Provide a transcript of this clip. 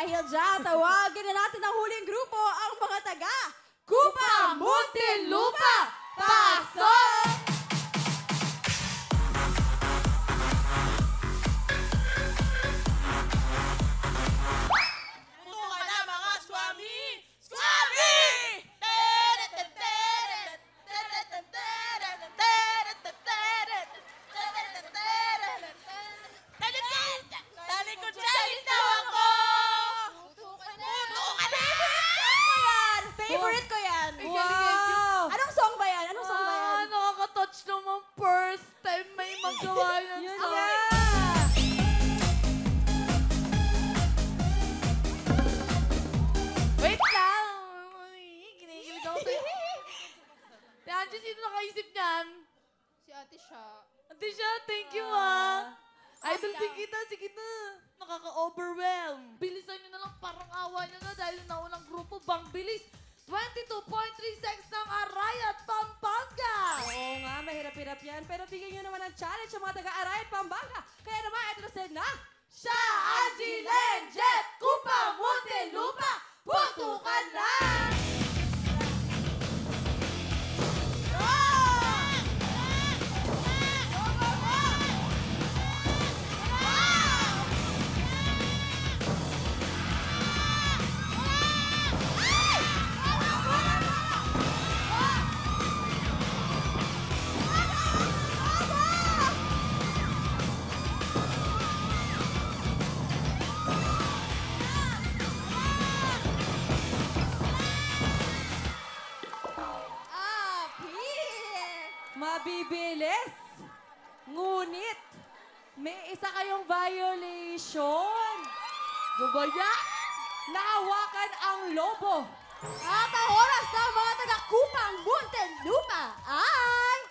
Dahil dyan, tawagin na natin ang huling grupo, ang mga taga Kupa Muntinlupa! Pasok! Favorite ko yan. Wow! Anong song ba yan? Anong song ba yan? Nakaka-touch naman first time may magawa yan sa Wait lang! Kinikilig ako sa'yo. Angie, sino nakaisip niyan? Si ate siya. Ate siya, thank you Idol, sige na. Nakaka-overwhelm. Bilisan nyo na lang, parang awa nyo na dahil naunang grupo, bang bilis. 22.3 seconds ng Arayat, Pampanga! Oo nga, mahirap-hirap yan. Pero bigyan nyo naman ang challenge sa mga taga-Arayat, Pampanga. Kaya naman, ito na sila na siya, Angie Lenjet, Kupa Muntinlupa, putukan na! Mabibilis. Ngunit, may isa kayong violation. Gubaya! Nahawakan ang lobo. At ang oras ng mga taga-Kupang Muntinlupa ay